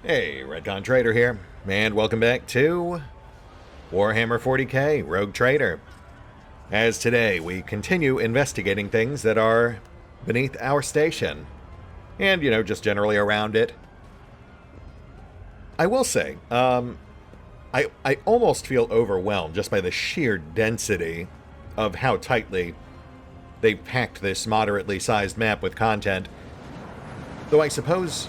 Hey, RetconRaider here, and welcome back to Warhammer 40k Rogue Trader. As today we continue investigating things that are beneath our station, and, just generally around it. I will say, I almost feel overwhelmed just by the sheer density of how tightly they've packed this moderately sized map with content. Though I suppose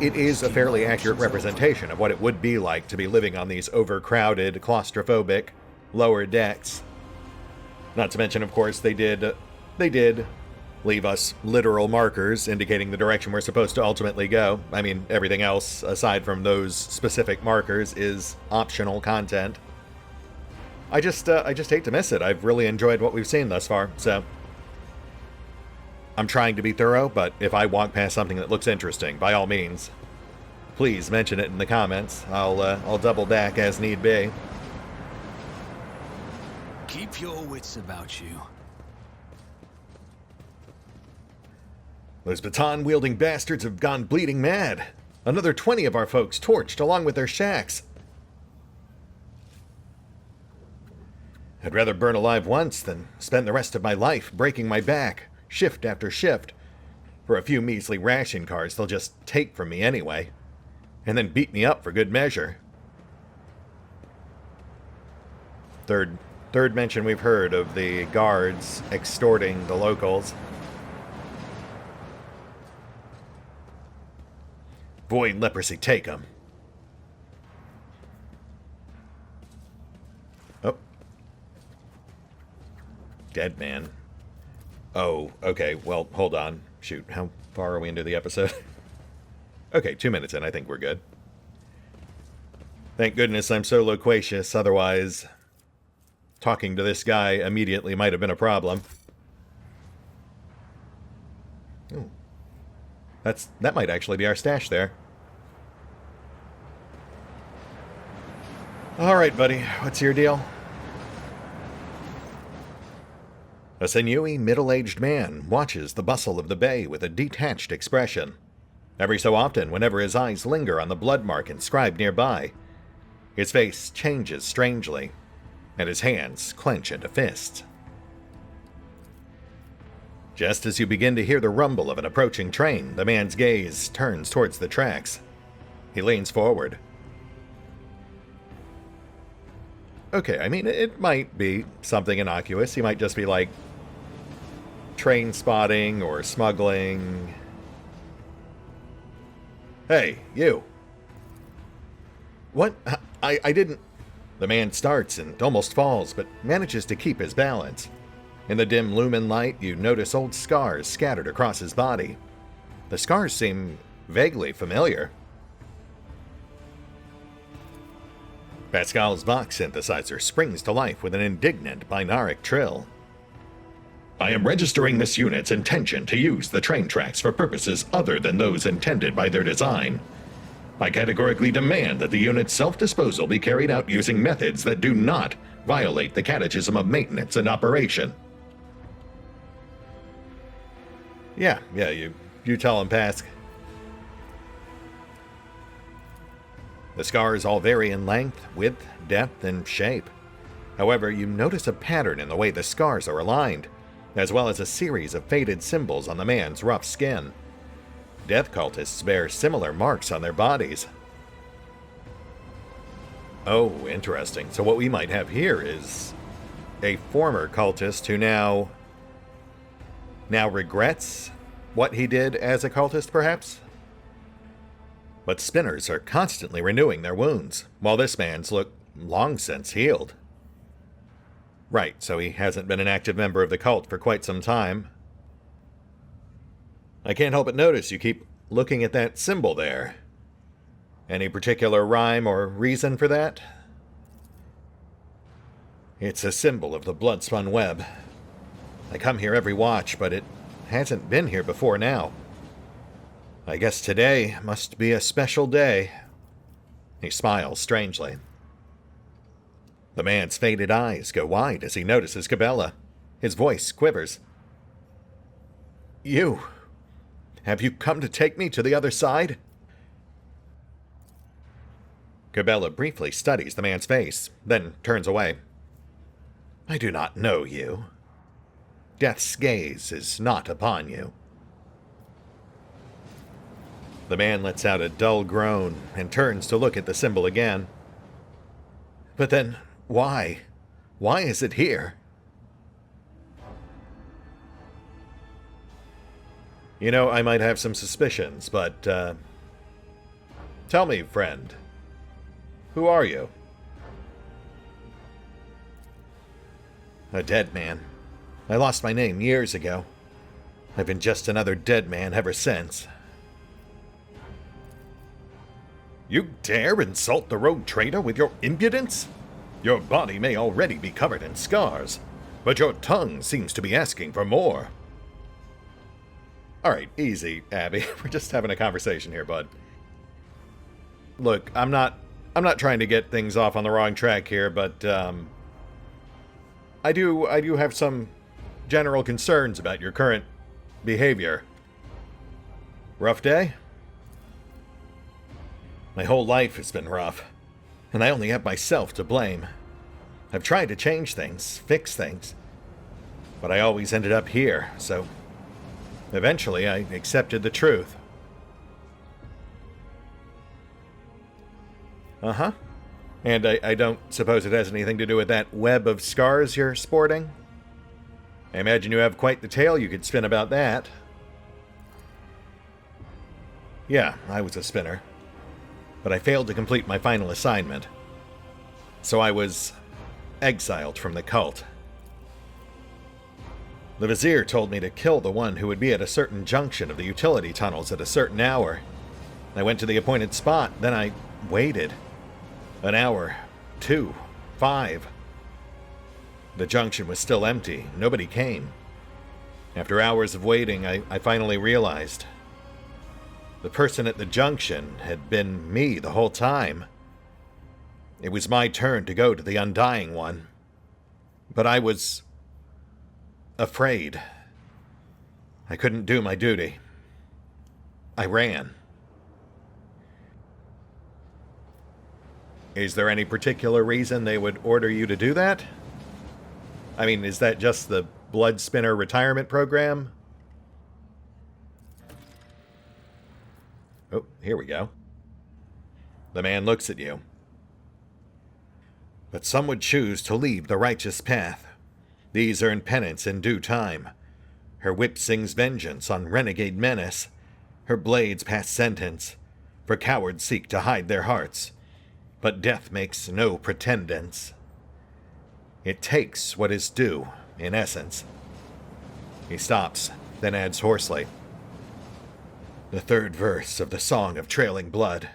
it is a fairly accurate representation of what it would be like to be living on these overcrowded, claustrophobic lower decks. Not to mention, of course, they did leave us literal markers indicating the direction we're supposed to ultimately go. I mean, everything else, aside from those specific markers, is optional content. I just hate to miss it. I've really enjoyed what we've seen thus far, so I'm trying to be thorough, but if I walk past something that looks interesting, by all means, please mention it in the comments. I'll double back as need be. Keep your wits about you. Those baton-wielding bastards have gone bleeding mad. Another 20 of our folks torched along with their shacks. I'd rather burn alive once than spend the rest of my life breaking my back, shift after shift, for a few measly ration cards they'll just take from me anyway, and then beat me up for good measure. Third mention we've heard of the guards extorting the locals. Void leprosy, take 'em. Oh. Dead man. Oh, okay, well, hold on. Shoot, how far are we into the episode? Okay, 2 minutes in, I think we're good. Thank goodness I'm so loquacious, otherwise talking to this guy immediately might have been a problem. Ooh. That might actually be our stash there. Alright, buddy, what's your deal? A sinewy, middle-aged man watches the bustle of the bay with a detached expression. Every so often, whenever his eyes linger on the blood mark inscribed nearby, his face changes strangely, and his hands clench into fists. Just as you begin to hear the rumble of an approaching train, the man's gaze turns towards the tracks. He leans forward. Okay, I mean, it might be something innocuous. He might just be like train spotting or smuggling. Hey, you. What? I didn't... The man starts and almost falls, but manages to keep his balance. In the dim lumen light, you notice old scars scattered across his body. The scars seem vaguely familiar. Pascal's Vox synthesizer springs to life with an indignant binaric trill. I am registering this unit's intention to use the train tracks for purposes other than those intended by their design. I categorically demand that the unit's self-disposal be carried out using methods that do not violate the catechism of maintenance and operation. Yeah, you tell him, Pask. The scars all vary in length, width, depth, and shape. However, you notice a pattern in the way the scars are aligned, as well as a series of faded symbols on the man's rough skin. Death cultists bear similar marks on their bodies. Oh, interesting. So what we might have here is a former cultist who now regrets what he did as a cultist, perhaps? But spinners are constantly renewing their wounds, while this man's look long since healed. Right, so he hasn't been an active member of the cult for quite some time. I can't help but notice you keep looking at that symbol there. Any particular rhyme or reason for that? It's a symbol of the blood-spun web. I come here every watch, but it hasn't been here before now. I guess today must be a special day. He smiles strangely. The man's faded eyes go wide as he notices Cabela. His voice quivers. You... Have you come to take me to the other side? Cabela briefly studies the man's face, then turns away. I do not know you. Death's gaze is not upon you. The man lets out a dull groan and turns to look at the symbol again. But then, why? Why is it here? You know, I might have some suspicions, but, tell me, friend, who are you? A dead man. I lost my name years ago. I've been just another dead man ever since. You dare insult the rogue trader with your impudence? Your body may already be covered in scars, but your tongue seems to be asking for more. Alright, easy, Abby. We're just having a conversation here, bud. Look, I'm not trying to get things off on the wrong track here, but I do have some general concerns about your current behavior. Rough day? My whole life has been rough, and I only have myself to blame. I've tried to change things, fix things, but I always ended up here, so eventually I accepted the truth. Uh-huh. And I don't suppose it has anything to do with that web of scars you're sporting? I imagine you have quite the tale you could spin about that. Yeah, I was a spinner. But I failed to complete my final assignment. So I was exiled from the cult. The Vizier told me to kill the one who would be at a certain junction of the utility tunnels at a certain hour. I went to the appointed spot, then I waited. An hour, 2, 5. The junction was still empty. Nobody came. After hours of waiting, I finally realized. The person at the junction had been me the whole time. It was my turn to go to the Undying One. But I was afraid. I couldn't do my duty. I ran. Is there any particular reason they would order you to do that? I mean, is that just the Blood Spinner retirement program? Oh, here we go. The man looks at you. But some would choose to leave the righteous path. These earn penance in due time. Her whip sings vengeance on renegade menace. Her blades pass sentence, for cowards seek to hide their hearts. But death makes no pretendance. It takes what is due, in essence. He stops, then adds hoarsely. The third verse of the Song of Trailing Blood.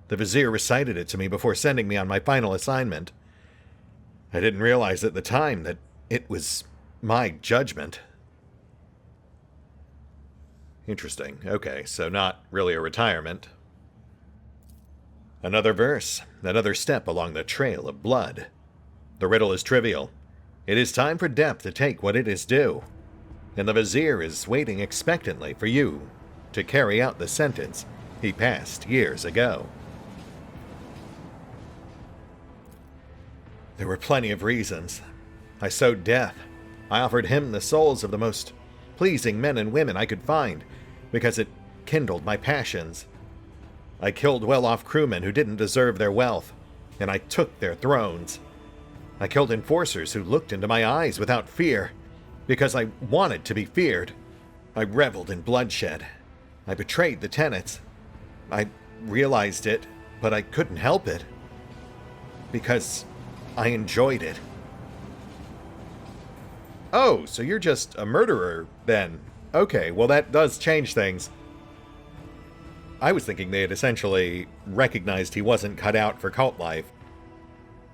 The Vizier recited it to me before sending me on my final assignment. I didn't realize at the time that it was my judgment. Interesting. Okay, so not really a retirement. Another verse, another step along the trail of blood. The riddle is trivial. It is time for death to take what it is due, and the Vizier is waiting expectantly for you to carry out the sentence he passed years ago. There were plenty of reasons. I sowed death. I offered him the souls of the most pleasing men and women I could find, because it kindled my passions. I killed well-off crewmen who didn't deserve their wealth, and I took their thrones. I killed enforcers who looked into my eyes without fear, because I wanted to be feared. I reveled in bloodshed. I betrayed the tenets. I realized it, but I couldn't help it, because I enjoyed it. Oh, so you're just a murderer, then. Okay, well that does change things. I was thinking they had essentially recognized he wasn't cut out for cult life.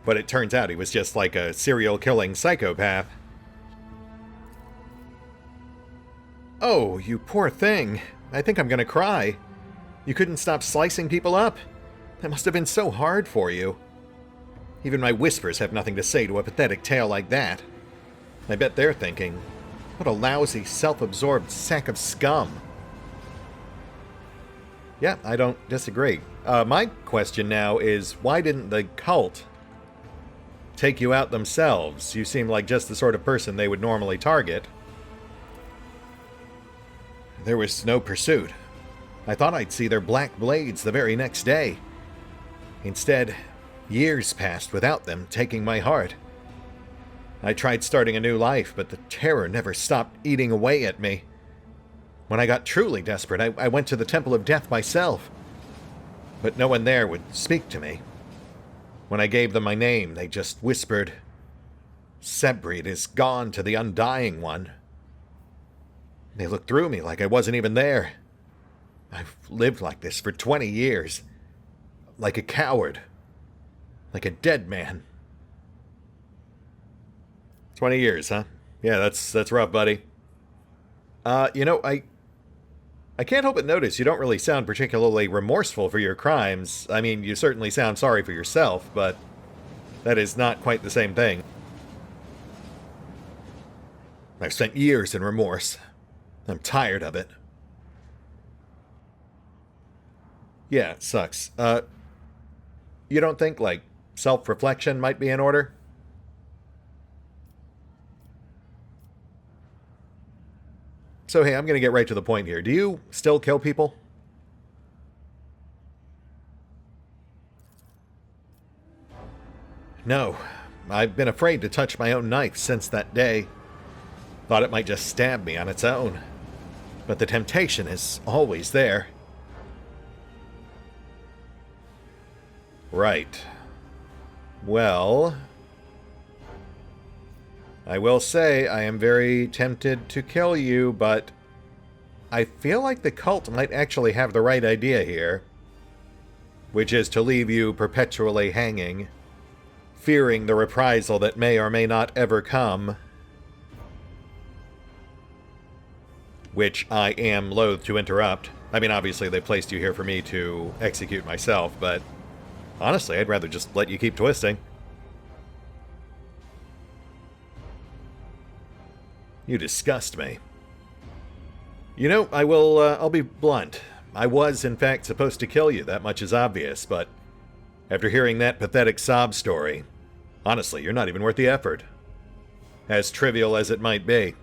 But it turns out he was just like a serial-killing psychopath. Oh, you poor thing. I think I'm gonna cry. You couldn't stop slicing people up? That must have been so hard for you. Even my whispers have nothing to say to a pathetic tale like that. I bet they're thinking, what a lousy, self-absorbed sack of scum. Yeah, I don't disagree. My question now is, why didn't the cult take you out themselves? You seem like just the sort of person they would normally target. There was no pursuit. I thought I'd see their black blades the very next day. Instead, years passed without them taking my heart. I tried starting a new life, but the terror never stopped eating away at me. When I got truly desperate, I went to the Temple of Death myself. But no one there would speak to me. When I gave them my name, they just whispered, "Sebrid is gone to the Undying One." They looked through me like I wasn't even there. I've lived like this for 20 years. Like a coward. Like a dead man. 20 years, huh? Yeah, that's rough, buddy. You know, I can't help but notice you don't really sound particularly remorseful for your crimes. I mean, you certainly sound sorry for yourself, but that is not quite the same thing. I've spent years in remorse. I'm tired of it. Yeah, it sucks. You don't think, like, self-reflection might be in order? So, hey, I'm going to get right to the point here. Do you still kill people? No. I've been afraid to touch my own knife since that day. Thought it might just stab me on its own. But the temptation is always there. Right. Well, I will say I am very tempted to kill you, but I feel like the cult might actually have the right idea here, which is to leave you perpetually hanging, fearing the reprisal that may or may not ever come, which I am loath to interrupt. I mean, obviously they placed you here for me to execute myself, but honestly, I'd rather just let you keep twisting. You disgust me. You know, I'll be blunt. I was, in fact, supposed to kill you, that much is obvious, but after hearing that pathetic sob story, honestly, you're not even worth the effort. As trivial as it might be.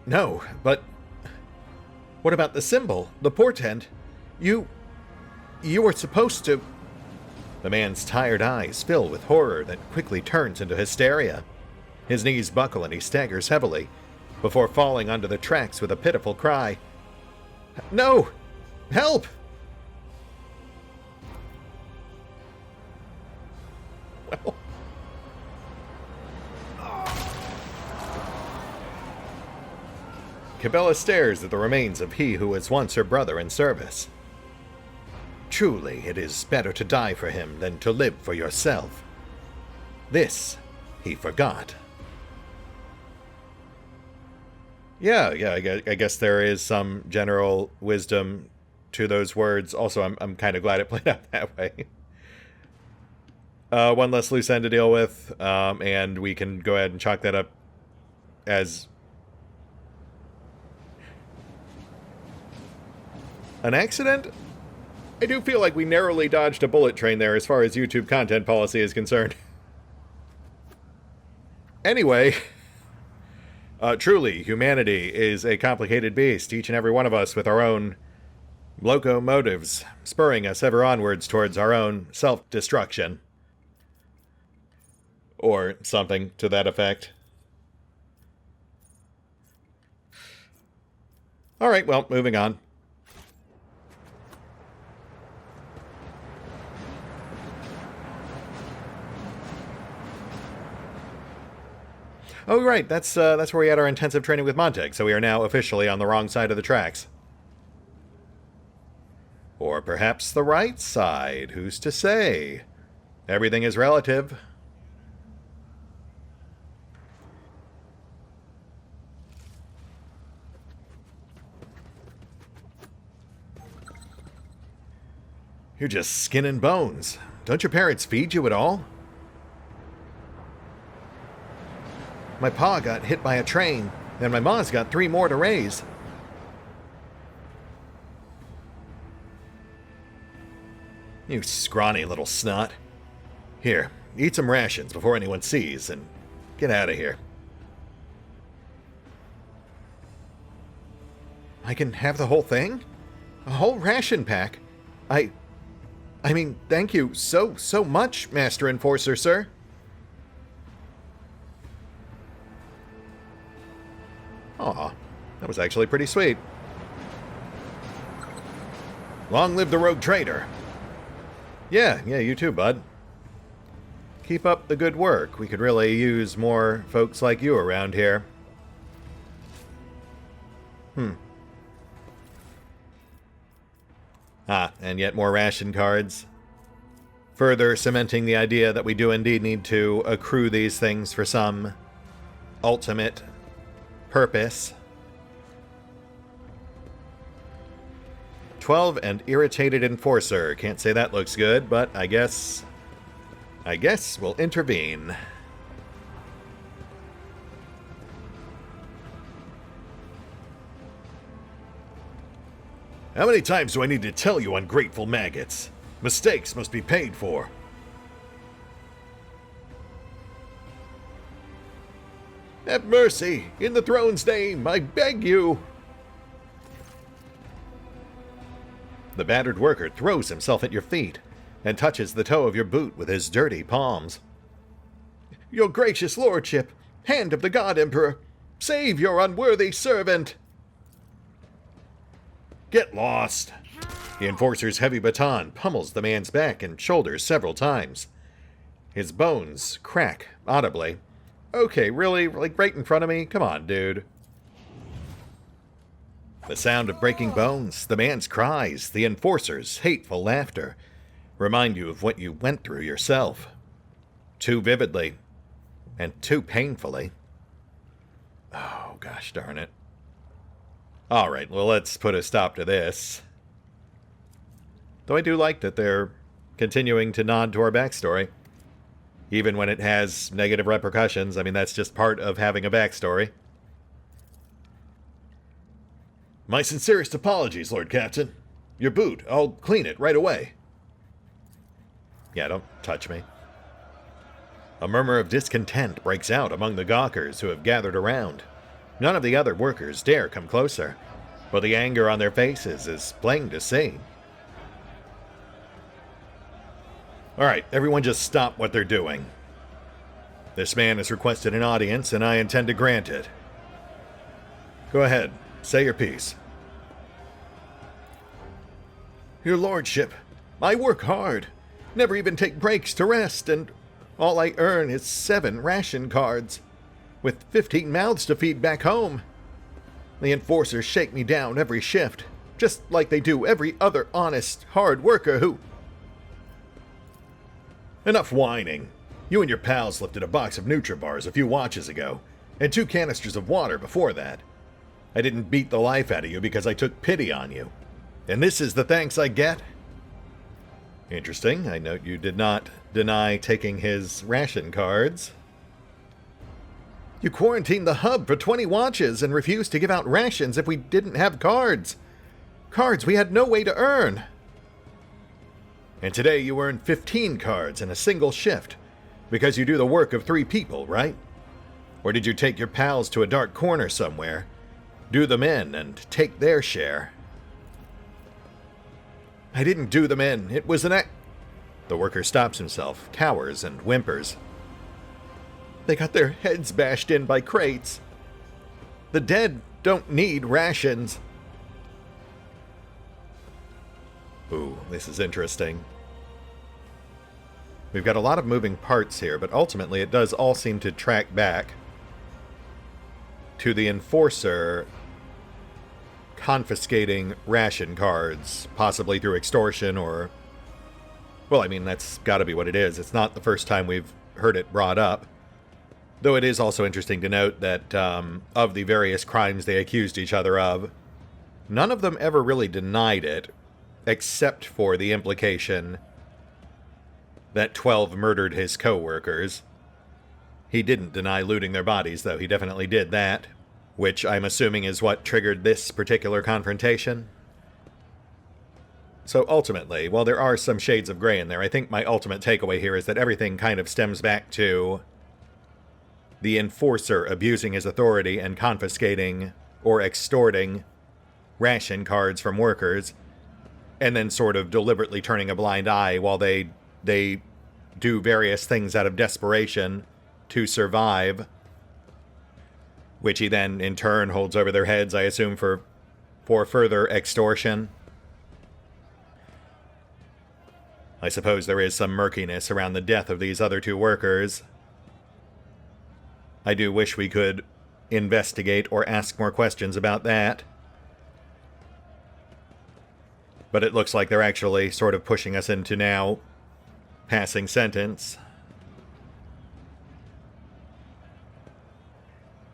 No, but what about the symbol, the portent? You were supposed to... The man's tired eyes fill with horror that quickly turns into hysteria. His knees buckle and he staggers heavily, before falling onto the tracks with a pitiful cry. No! Help! Well... Cabela stares at the remains of he who was once her brother in service. Truly, it is better to die for him than to live for yourself. This, he forgot. Yeah, I guess there is some general wisdom to those words. Also, I'm kind of glad it played out that way. One less loose end to deal with, and we can go ahead and chalk that up as an accident? I do feel like we narrowly dodged a bullet train there as far as YouTube content policy is concerned. Anyway, truly, humanity is a complicated beast, each and every one of us with our own Loco motives, spurring us ever onwards towards our own self-destruction. Or something to that effect. Alright, well, moving on. Oh, right, that's where we had our intensive training with Montag, so we are now officially on the wrong side of the tracks. Or perhaps the right side, who's to say? Everything is relative. You're just skin and bones. Don't your parents feed you at all? My pa got hit by a train, and my ma's got 3 more to raise. You scrawny little snot. Here, eat some rations before anyone sees, and get out of here. I can have the whole thing? A whole ration pack? I mean, thank you so much, Master Enforcer, sir. Aw, that was actually pretty sweet. Long live the rogue trader. Yeah, you too, bud. Keep up the good work. We could really use more folks like you around here. And yet more ration cards. Further cementing the idea that we do indeed need to accrue these things for some ultimate purpose. 12 and irritated enforcer. Can't say that looks good, but I guess we'll intervene. How many times do I need to tell you, ungrateful maggots? Mistakes must be paid for. Have mercy! In the throne's name, I beg you! The battered worker throws himself at your feet and touches the toe of your boot with his dirty palms. Your gracious lordship, hand of the God Emperor, save your unworthy servant! Get lost! The enforcer's heavy baton pummels the man's back and shoulders several times. His bones crack audibly. Okay, really? Like right in front of me? Come on, dude. The sound of breaking bones, the man's cries, the enforcer's hateful laughter remind you of what you went through yourself. Too vividly and too painfully. Oh, gosh darn it. Alright, well, let's put a stop to this. Though I do like that they're continuing to nod to our backstory. Even when it has negative repercussions. I mean, that's just part of having a backstory. My sincerest apologies, Lord Captain. Your boot, I'll clean it right away. Yeah, don't touch me. A murmur of discontent breaks out among the gawkers who have gathered around. None of the other workers dare come closer, but the anger on their faces is plain to see. Alright, everyone just stop what they're doing. This man has requested an audience, and I intend to grant it. Go ahead, say your piece. Your lordship, I work hard, never even take breaks to rest, and all I earn is 7 ration cards, with 15 mouths to feed back home. The enforcers shake me down every shift, just like they do every other honest, hard worker who... Enough whining. You and your pals lifted a box of Nutribars a few watches ago, and 2 canisters of water before that. I didn't beat the life out of you because I took pity on you. And this is the thanks I get? Interesting. I note you did not deny taking his ration cards. You quarantined the hub for 20 watches and refused to give out rations if we didn't have cards. Cards we had no way to earn. And today you earn 15 cards in a single shift, because you do the work of 3 people, right? Or did you take your pals to a dark corner somewhere, do them in, and take their share? I didn't do them in. It was an act... The worker stops himself, cowers, and whimpers. They got their heads bashed in by crates. The dead don't need rations. Ooh, this is interesting. We've got a lot of moving parts here, but ultimately it does all seem to track back to the enforcer confiscating ration cards, possibly through extortion or... Well, I mean, that's got to be what it is. It's not the first time we've heard it brought up. Though it is also interesting to note that of the various crimes they accused each other of, none of them ever really denied it, except for the implication that 12 murdered his co-workers. He didn't deny looting their bodies, though. He definitely did that, which I'm assuming is what triggered this particular confrontation. So ultimately, while there are some shades of gray in there, I think my ultimate takeaway here is that everything kind of stems back to the enforcer abusing his authority and confiscating or extorting ration cards from workers, and then sort of deliberately turning a blind eye while they do various things out of desperation to survive, which he then in turn holds over their heads, I assume, for further extortion. I suppose there is some murkiness around the death of these other two workers. I do wish we could investigate or ask more questions about that. But it looks like they're actually sort of pushing us into now passing sentence.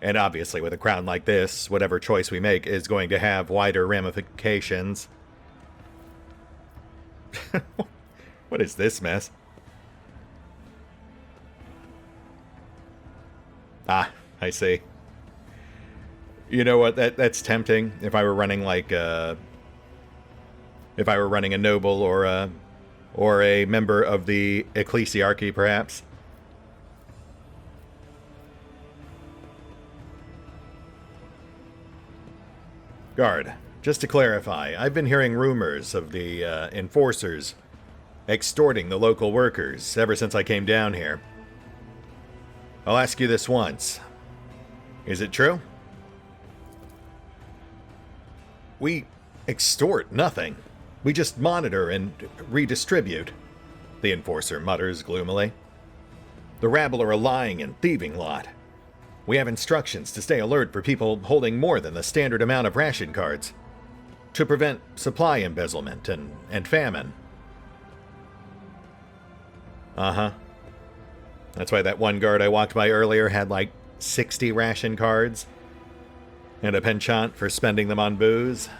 And obviously with a crown like this, whatever choice we make is going to have wider ramifications. What is this mess? Ah, I see. You know what? That's tempting. If I were running like if I were running a noble or a member of the Exsellsior, perhaps. Guard, just to clarify, I've been hearing rumors of the enforcers extorting the local workers ever since I came down here. I'll ask you this once. Is it true? We extort nothing. We just monitor and redistribute, the enforcer mutters gloomily. The rabble are a lying and thieving lot. We have instructions to stay alert for people holding more than the standard amount of ration cards, to prevent supply embezzlement and famine. Uh-huh. That's why that one guard I walked by earlier had like 60 ration cards and a penchant for spending them on booze.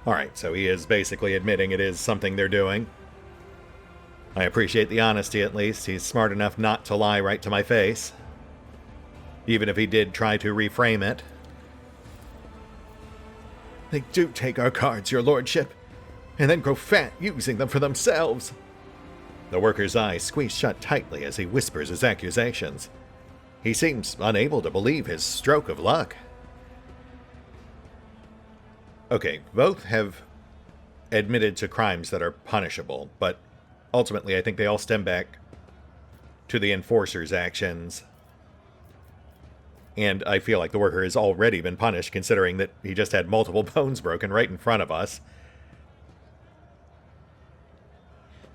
Alright, so he is basically admitting it is something they're doing. I appreciate the honesty at least. He's smart enough not to lie right to my face, even if he did try to reframe it. They do take our cards, your lordship, and then grow fat using them for themselves. The worker's eyes squeeze shut tightly as he whispers his accusations. He seems unable to believe his stroke of luck. Okay, both have admitted to crimes that are punishable, but ultimately I think they all stem back to the enforcer's actions. And I feel like the worker has already been punished, considering that he just had multiple bones broken right in front of us.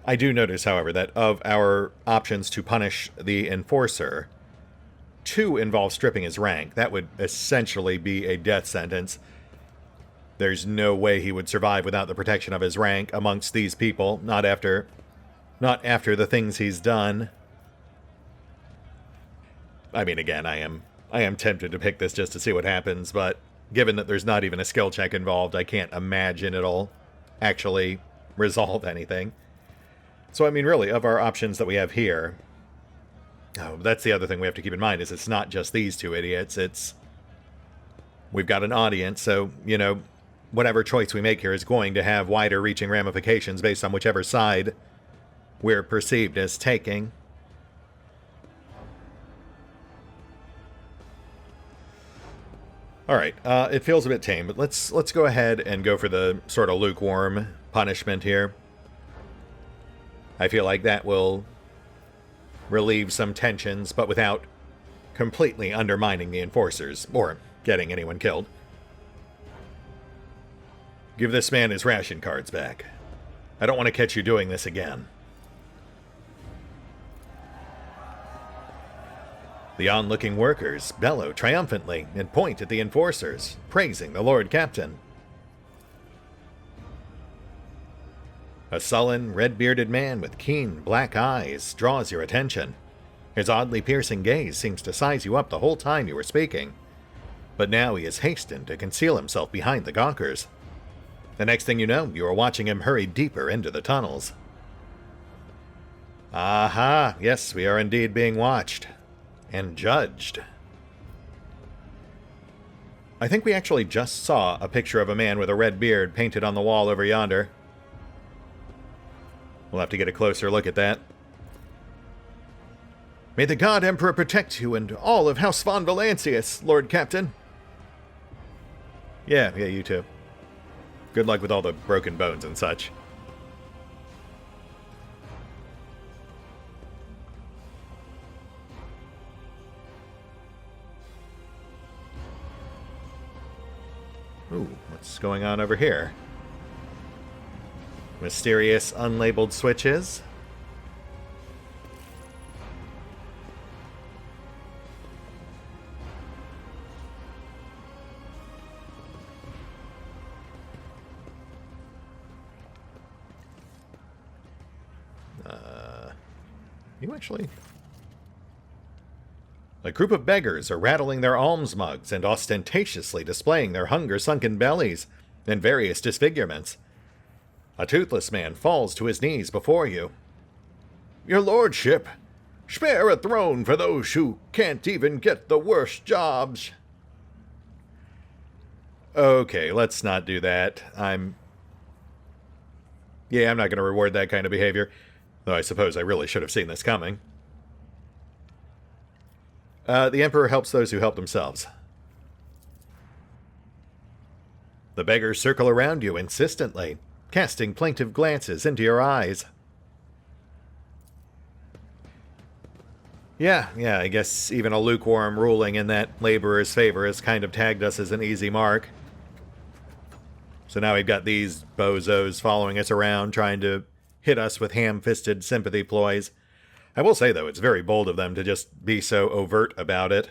I do notice, however, that of our options to punish the enforcer, 2 involve stripping his rank. That would essentially be a death sentence. There's no way he would survive without the protection of his rank amongst these people, not after the things he's done. I mean, again, I am tempted to pick this just to see what happens, but given that there's not even a skill check involved, I can't imagine it'll actually resolve anything. So, I mean, really, of our options that we have here, that's the other thing we have to keep in mind, is it's not just these two idiots, we've got an audience, so, you know, whatever choice we make here is going to have wider reaching ramifications based on whichever side we're perceived as taking. Alright, it feels a bit tame, but let's go ahead and go for the sort of lukewarm punishment here. I feel like that will relieve some tensions, but without completely undermining the enforcers, or getting anyone killed. Give this man his ration cards back. I don't want to catch you doing this again. The onlooking workers bellow triumphantly and point at the enforcers, praising the Lord Captain. A sullen, red-bearded man with keen, black eyes draws your attention. His oddly piercing gaze seems to size you up the whole time you were speaking. But now he has hastened to conceal himself behind the gawkers. The next thing you know, you are watching him hurry deeper into the tunnels. Aha, yes, we are indeed being watched. And judged. I think we actually just saw a picture of a man with a red beard painted on the wall over yonder. We'll have to get a closer look at that. May the God Emperor protect you and all of House von Valancius, Lord Captain. Yeah, you too. Good luck with all the broken bones and such. Ooh, what's going on over here? Mysterious unlabeled switches. You actually... A group of beggars are rattling their alms mugs and ostentatiously displaying their hunger-sunken bellies in various disfigurements. A toothless man falls to his knees before you. Your lordship, spare a throne for those who can't even get the worst jobs. Okay, let's not do that. I'm not going to reward that kind of behavior. Though I suppose I really should have seen this coming. The Emperor helps those who help themselves. The beggars circle around you insistently, casting plaintive glances into your eyes. Yeah, I guess even a lukewarm ruling in that laborer's favor has kind of tagged us as an easy mark. So now we've got these bozos following us around, trying to hit us with ham-fisted sympathy ploys. I will say, though, it's very bold of them to just be so overt about it.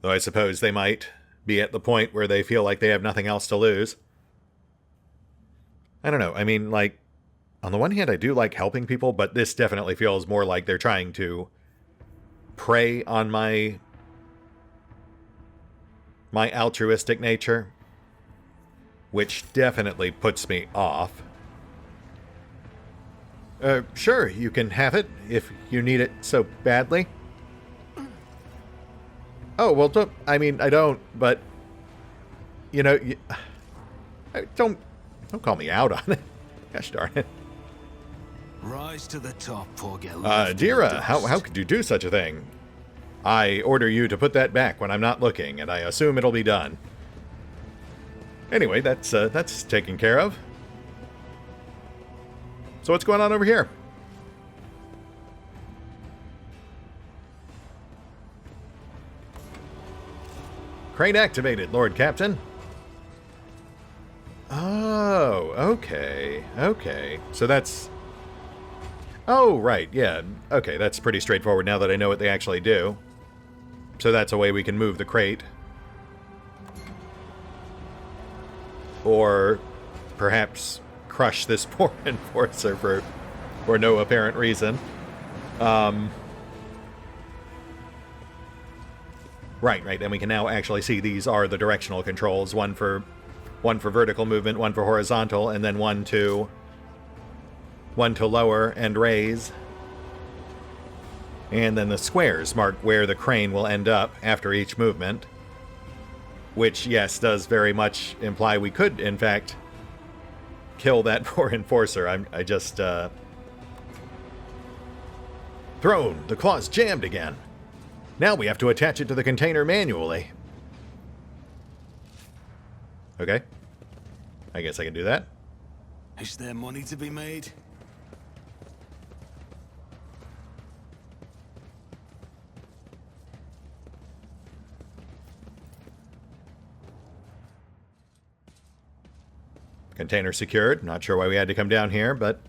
Though I suppose they might be at the point where they feel like they have nothing else to lose. I don't know. I mean, like, on the one hand, I do like helping people, but this definitely feels more like they're trying to prey on my altruistic nature, which definitely puts me off. Sure, you can have it if you need it so badly. Oh, well, I don't, but, don't call me out on it. Gosh darn it. Rise to the top, or get Dira, how could you do such a thing? I order you to put that back when I'm not looking, and I assume it'll be done. Anyway, that's taken care of. So what's going on over here? Crane activated, Lord Captain. Oh, okay. So that's... Oh, right, yeah. Okay, that's pretty straightforward now that I know what they actually do. So that's a way we can move the crate. Or perhaps crush this poor enforcer for no apparent reason. Right, and we can now actually see these are the directional controls. One for vertical movement, one for horizontal, and then one to lower and raise. And then the squares mark where the crane will end up after each movement. Which, yes, does very much imply we could, in fact, kill that poor enforcer. I just, Thrown! The claw's jammed again. Now we have to attach it to the container manually. Okay. I guess I can do that. Is there money to be made? Container secured. Not sure why we had to come down here, but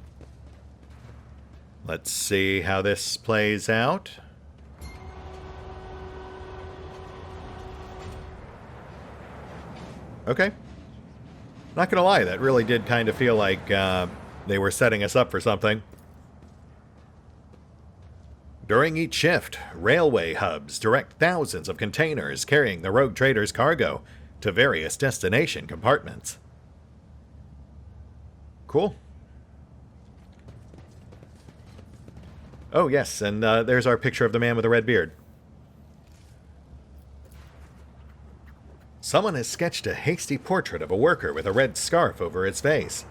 let's see how this plays out. Okay. Not gonna lie, that really did kind of feel like they were setting us up for something. During each shift, railway hubs direct thousands of containers carrying the rogue trader's cargo to various destination compartments. Cool. Oh, yes, and there's our picture of the man with the red beard. Someone has sketched a hasty portrait of a worker with a red scarf over his face.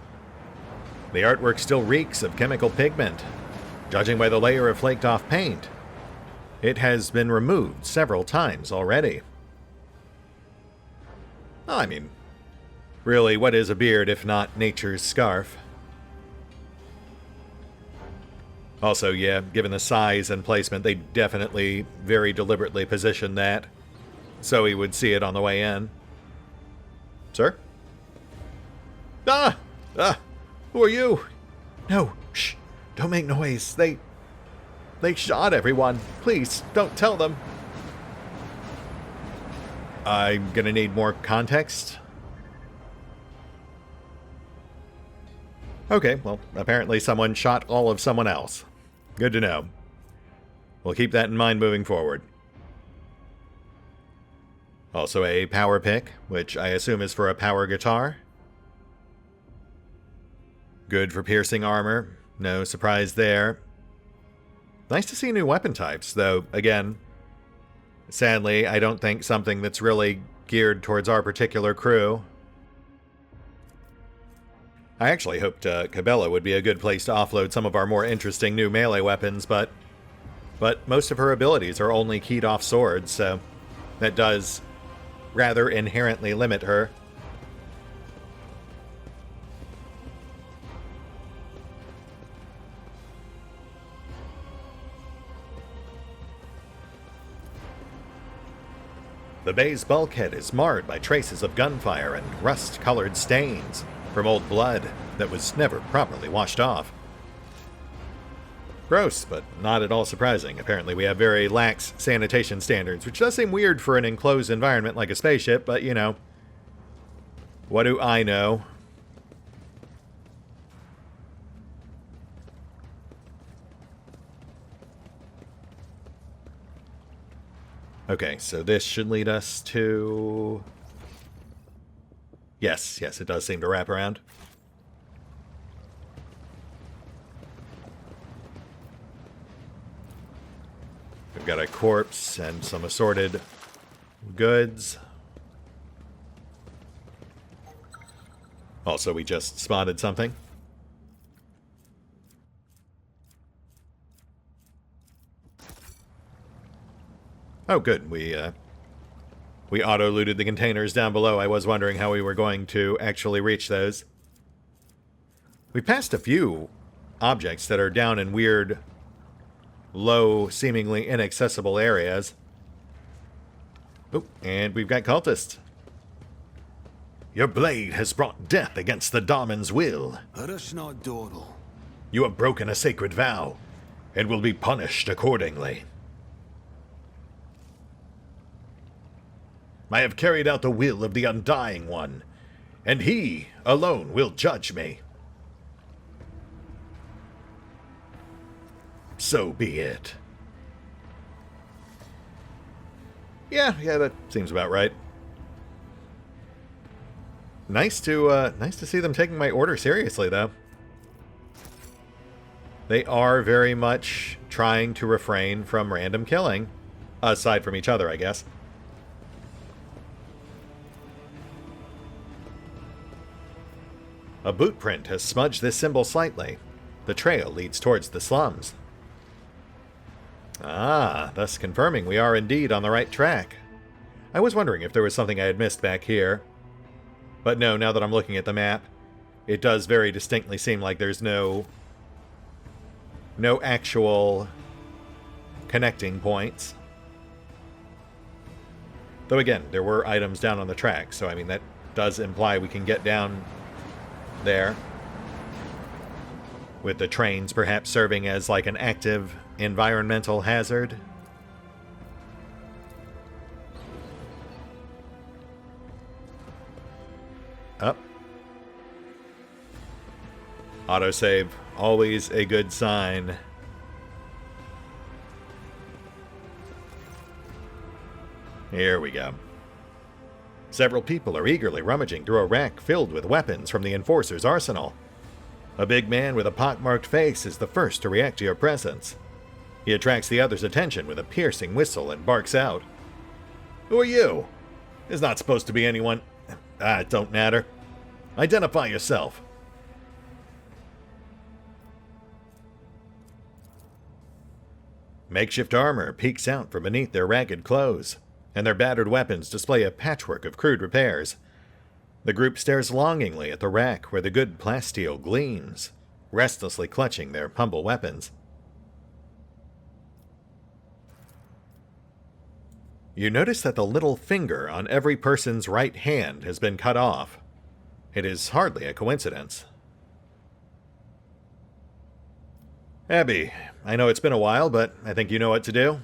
The artwork still reeks of chemical pigment, judging by the layer of flaked-off paint. It has been removed several times already. I mean, really, what is a beard if not nature's scarf? Also, yeah, given the size and placement, they definitely very deliberately positioned that so he would see it on the way in. Sir? Ah! Who are you? No, shh, don't make noise. They shot everyone. Please, don't tell them. I'm gonna need more context. Okay, well, apparently someone shot all of someone else. Good to know. We'll keep that in mind moving forward. Also a power pick, which I assume is for a power guitar. Good for piercing armor. No surprise there. Nice to see new weapon types, though, again, sadly, I don't think something that's really geared towards our particular crew. I actually hoped Cabela would be a good place to offload some of our more interesting new melee weapons, but most of her abilities are only keyed off swords, so that does rather inherently limit her. The bay's bulkhead is marred by traces of gunfire and rust-colored stains from old blood that was never properly washed off. Gross, but not at all surprising. Apparently we have very lax sanitation standards, which does seem weird for an enclosed environment like a spaceship, but you know, what do I know? Okay, so this should lead us to... Yes, it does seem to wrap around. We've got a corpse and some assorted goods. Also, we just spotted something. Oh, good. We auto-looted the containers down below. I was wondering how we were going to actually reach those. We passed a few objects that are down in weird, low, seemingly inaccessible areas. Oh, and we've got cultists. Your blade has brought death against the Damon's will. You have broken a sacred vow, and will be punished accordingly. I have carried out the will of the Undying One, and he alone will judge me. So be it. Yeah, that seems about right. Nice to see them taking my order seriously, though. They are very much trying to refrain from random killing, aside from each other, I guess. A boot print has smudged this symbol slightly. The trail leads towards the slums. Ah, thus confirming we are indeed on the right track. I was wondering if there was something I had missed back here. But no, now that I'm looking at the map, it does very distinctly seem like there's no actual connecting points. Though again, there were items down on the track, so I mean that does imply we can get down there, with the trains perhaps serving as like an active environmental hazard. Up. Autosave, always a good sign. Here we go. Several people are eagerly rummaging through a rack filled with weapons from the Enforcer's arsenal. A big man with a pockmarked face is the first to react to your presence. He attracts the others' attention with a piercing whistle and barks out. Who are you? There's not supposed to be anyone... it don't matter. Identify yourself. Makeshift armor peeks out from beneath their ragged clothes, and their battered weapons display a patchwork of crude repairs. The group stares longingly at the rack where the good plasteel gleams, restlessly clutching their humble weapons. You notice that the little finger on every person's right hand has been cut off. It is hardly a coincidence. Abby, I know it's been a while, but I think you know what to do.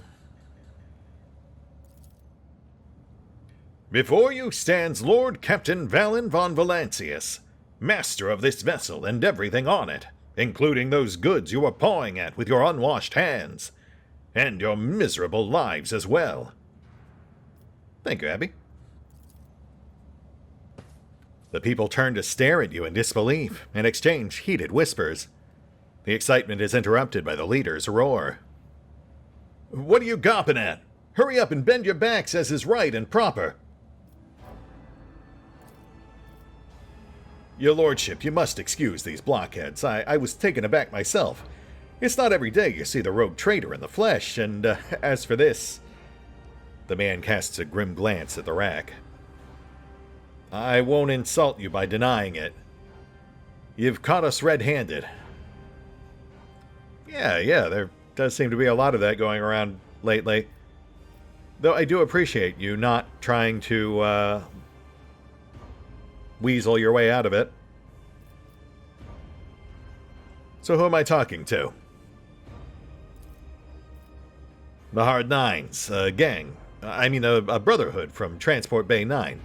Before you stands Lord Captain Valen von Valancius, master of this vessel and everything on it, including those goods you are pawing at with your unwashed hands, and your miserable lives as well. Thank you, Abby. The people turn to stare at you in disbelief and exchange heated whispers. The excitement is interrupted by the leader's roar. What are you gawping at? Hurry up and bend your backs as is right and proper. Your lordship, you must excuse these blockheads. I was taken aback myself. It's not every day you see the rogue traitor in the flesh, and as for this... The man casts a grim glance at the rack. I won't insult you by denying it. You've caught us red-handed. Yeah, there does seem to be a lot of that going around lately. Though I do appreciate you not trying to, weasel your way out of it. So who am I talking to? The Hard Nines, a gang. A brotherhood from Transport Bay 9.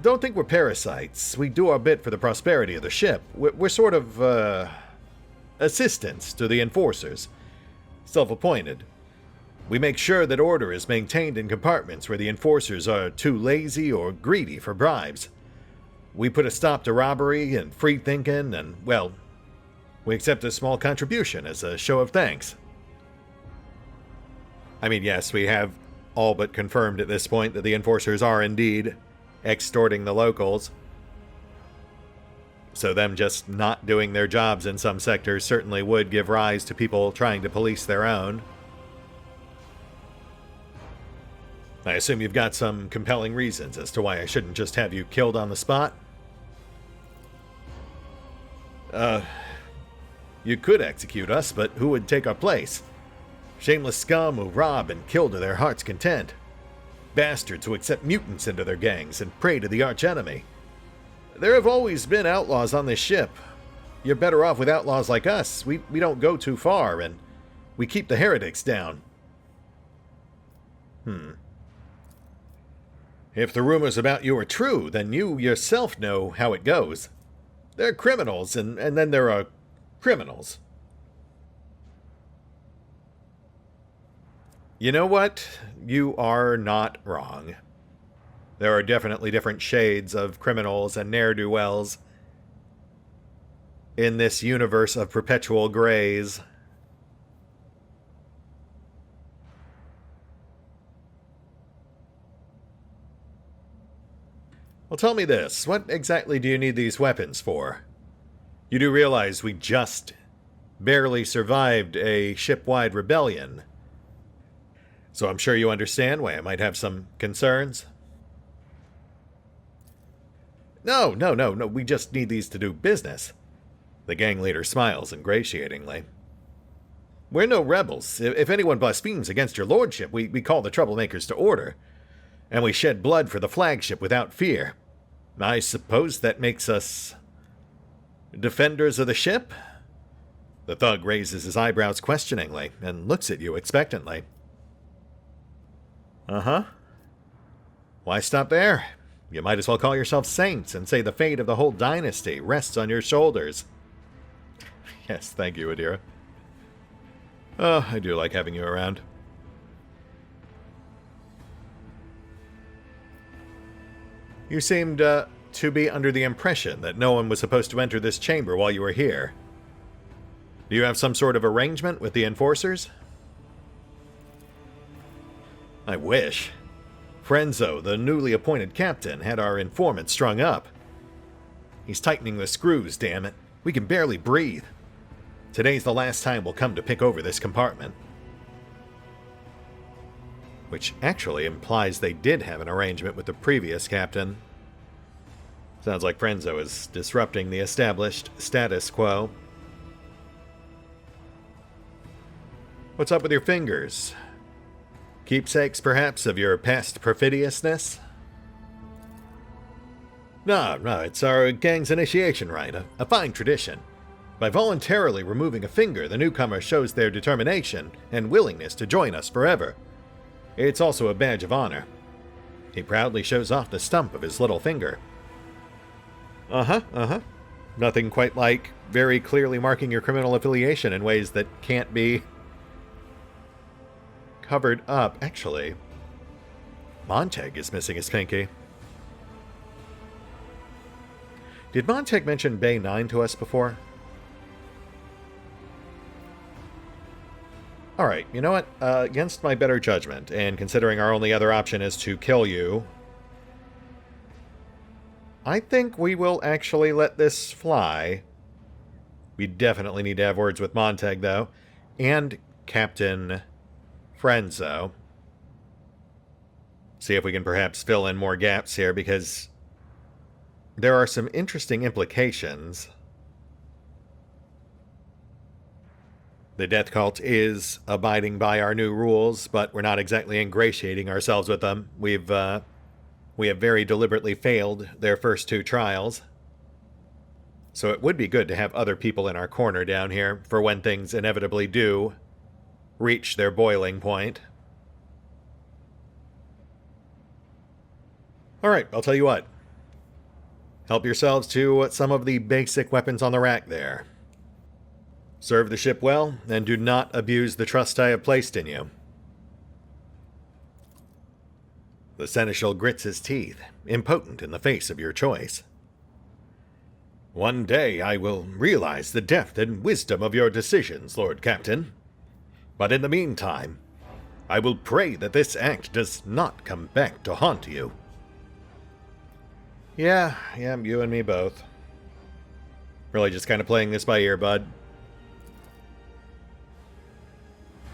Don't think we're parasites. We do our bit for the prosperity of the ship. We're sort of, assistants to the enforcers. Self-appointed. We make sure that order is maintained in compartments where the enforcers are too lazy or greedy for bribes. We put a stop to robbery and free thinking, and, well, we accept a small contribution as a show of thanks. I mean, yes, we have all but confirmed at this point that the enforcers are indeed extorting the locals. So them just not doing their jobs in some sectors certainly would give rise to people trying to police their own. I assume you've got some compelling reasons as to why I shouldn't just have you killed on the spot? You could execute us, but who would take our place? Shameless scum who rob and kill to their heart's content. Bastards who accept mutants into their gangs and prey to the archenemy. There have always been outlaws on this ship. You're better off with outlaws like us. We don't go too far, and we keep the heretics down. If the rumors about you are true, then you yourself know how it goes. They're criminals, and then there are criminals. You know what? You are not wrong. There are definitely different shades of criminals and ne'er-do-wells in this universe of perpetual grays. Well, tell me this. What exactly do you need these weapons for? You do realize we just barely survived a ship-wide rebellion. So I'm sure you understand why I might have some concerns. No, we just need these to do business. The gang leader smiles ingratiatingly. We're no rebels. If anyone blasphemes against your lordship, we call the troublemakers to order. And we shed blood for the flagship without fear. I suppose that makes us defenders of the ship? The thug raises his eyebrows questioningly and looks at you expectantly. Uh-huh. Why stop there? You might as well call yourself saints and say the fate of the whole dynasty rests on your shoulders. Yes, thank you, Adira. Oh, I do like having you around. You seemed, to be under the impression that no one was supposed to enter this chamber while you were here. Do you have some sort of arrangement with the enforcers? I wish. Frenzo, the newly appointed captain, had our informant strung up. He's tightening the screws, damn it. We can barely breathe. Today's the last time we'll come to pick over this compartment. Which actually implies they did have an arrangement with the previous captain. Sounds like Frenzo is disrupting the established status quo. What's up with your fingers? Keepsakes, perhaps, of your past perfidiousness? No, it's our gang's initiation rite, a fine tradition. By voluntarily removing a finger, the newcomer shows their determination and willingness to join us forever. It's also a badge of honor. He proudly shows off the stump of his little finger. Nothing quite like very clearly marking your criminal affiliation in ways that can't be covered up. Actually, Montag is missing his pinky. Did Montag mention Bay 9 to us before? Alright, you know what? Against my better judgment, and considering our only other option is to kill you, I think we will actually let this fly. We definitely need to have words with Montag, though, and Captain Frenzo. See if we can perhaps fill in more gaps here, because there are some interesting implications. The death cult is abiding by our new rules, but we're not exactly ingratiating ourselves with them. We have very deliberately failed their first two trials. So it would be good to have other people in our corner down here for when things inevitably do reach their boiling point. Alright, I'll tell you what. Help yourselves to some of the basic weapons on the rack there. Serve the ship well, and do not abuse the trust I have placed in you. The seneschal grits his teeth, impotent in the face of your choice. One day I will realize the depth and wisdom of your decisions, Lord Captain. But in the meantime, I will pray that this act does not come back to haunt you. Yeah, you and me both. Really just kind of playing this by ear, bud.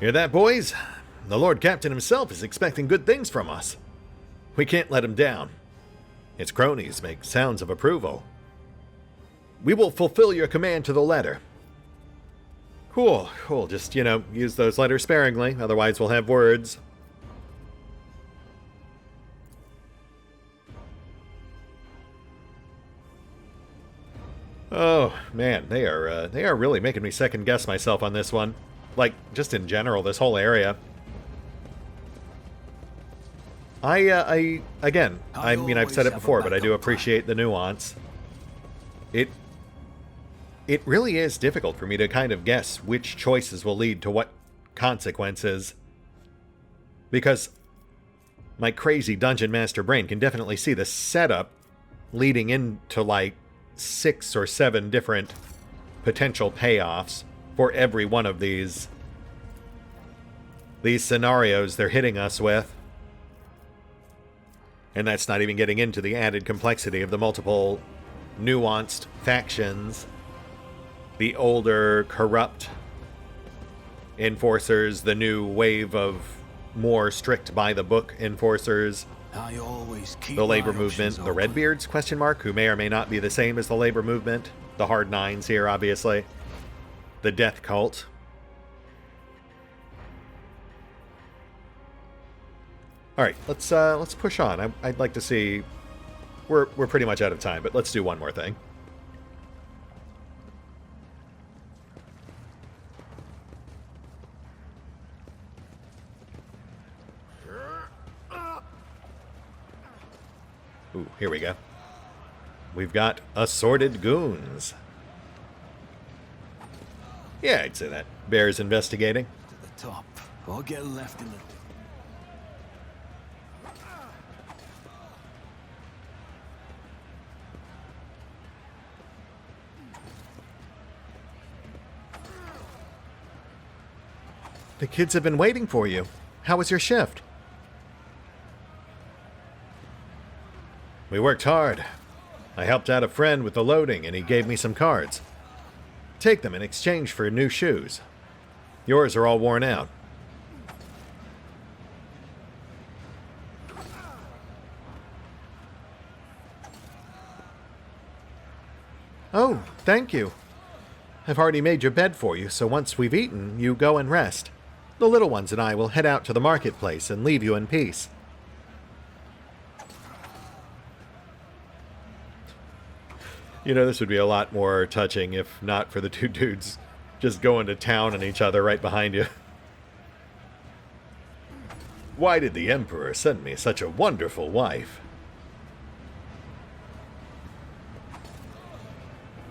Hear that, boys? The Lord Captain himself is expecting good things from us. We can't let him down. His cronies make sounds of approval. We will fulfill your command to the letter. Cool. Just, use those letters sparingly, otherwise we'll have words. Oh, man, they are really making me second guess myself on this one. Like, just in general, this whole area. I've said it before, but I do appreciate the nuance. It really is difficult for me to kind of guess which choices will lead to what consequences. Because my crazy Dungeon Master brain can definitely see the setup leading into, like, 6 or 7 different potential payoffs for every one of these scenarios they're hitting us with. And that's not even getting into the added complexity of the multiple nuanced factions, the older, corrupt enforcers, the new wave of more strict by-the-book enforcers, the labor movement, the Redbeards, who may or may not be the same as the labor movement, the Hard Nines here, obviously, the Death Cult. All right, let's push on. I'd like to see. We're pretty much out of time, but let's do one more thing. Ooh, here we go. We've got assorted goons. Yeah, I'd say that. Bear's investigating. To the top. I'll get left in the... The kids have been waiting for you. How was your shift? We worked hard. I helped out a friend with the loading, and he gave me some cards. Take them in exchange for new shoes. Yours are all worn out. Oh, thank you. I've already made your bed for you, so once we've eaten, you go and rest. The little ones and I will head out to the marketplace and leave you in peace. You know, this would be a lot more touching if not for the two dudes just going to town on each other right behind you. Why did the Emperor send me such a wonderful wife?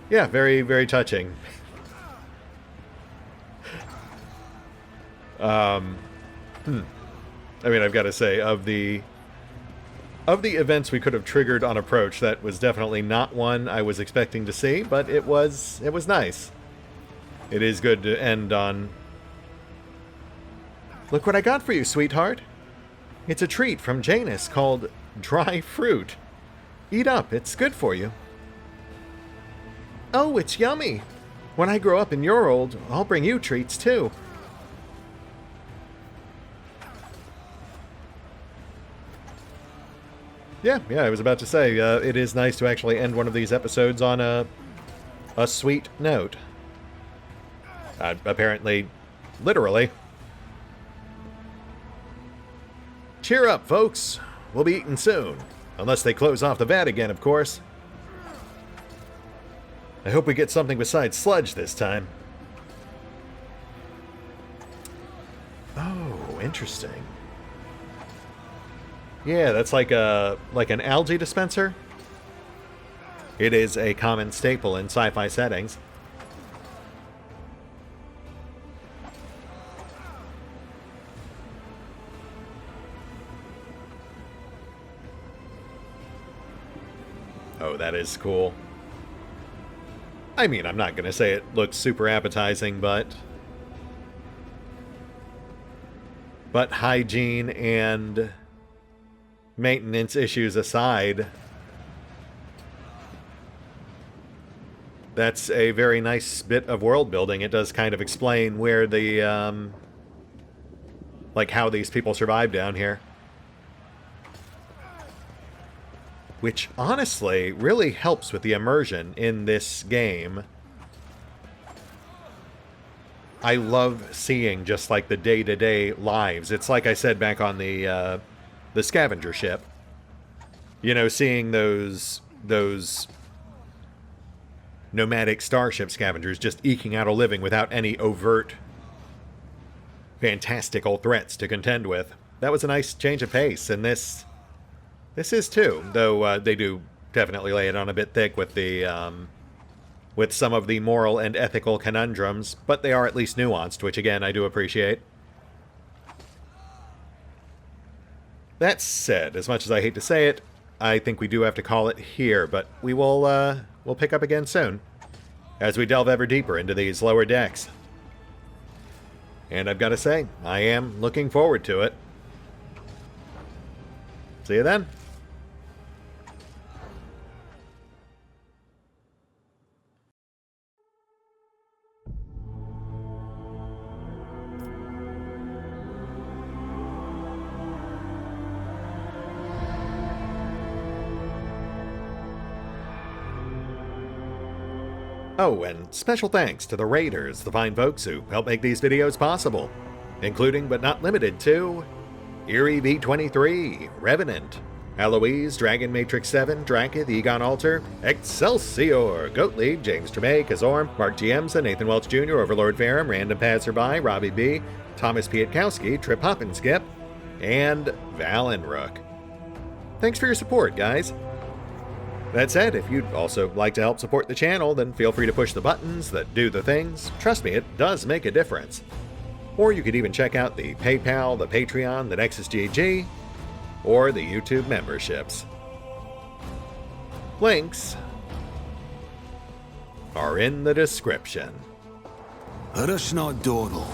Yeah, very, very touching. I mean, I've got to say, of the events we could have triggered on approach, that was definitely not one I was expecting to see, but it was nice. It is good to end on... Look what I got for you, sweetheart. It's a treat from Janus called dry fruit. Eat up, it's good for you. Oh, it's yummy. When I grow up and you're old, I'll bring you treats too. Yeah, I was about to say, it is nice to actually end one of these episodes on a sweet note. Apparently, literally. Cheer up, folks. We'll be eating soon. Unless they close off the vat again, of course. I hope we get something besides sludge this time. Oh, interesting. Yeah, that's like an algae dispenser. It is a common staple in sci-fi settings. Oh, that is cool. I mean, I'm not going to say it looks super appetizing, but hygiene and maintenance issues aside, that's a very nice bit of world building. It does kind of explain where the, like how these people survive down here. Which, honestly, really helps with the immersion in this game. I love seeing just, like, the day-to-day lives. It's like I said back on the scavenger ship. You know, seeing those nomadic starship scavengers just eking out a living without any overt, fantastical threats to contend with. That was a nice change of pace, and this is too, though they do definitely lay it on a bit thick with the with some of the moral and ethical conundrums, but they are at least nuanced, which again I do appreciate. That said, as much as I hate to say it, I think we do have to call it here, but we will we'll pick up again soon as we delve ever deeper into these lower decks. And I've got to say, I am looking forward to it. See you then. Oh, and special thanks to the Raiders, the fine folks who help make these videos possible, including but not limited to Eerie V23, Revenant, Alois, Dragon Matrix 7, Drakiith, EgonAlter, Exsellsior, Gottlieb, James Trimmier, Kazorm, Mark Giemza, Nathan Welch Jr., OverlordPherom, RandomPassrby, RobbyB, Tomasz Piątkowski, Triphoppenskip, and Valinrook. Thanks for your support, guys. That said, if you'd also like to help support the channel, then feel free to push the buttons that do the things. Trust me, it does make a difference. Or you could even check out the PayPal, the Patreon, the Nexus GG, or the YouTube memberships. Links are in the description. Let us not dawdle.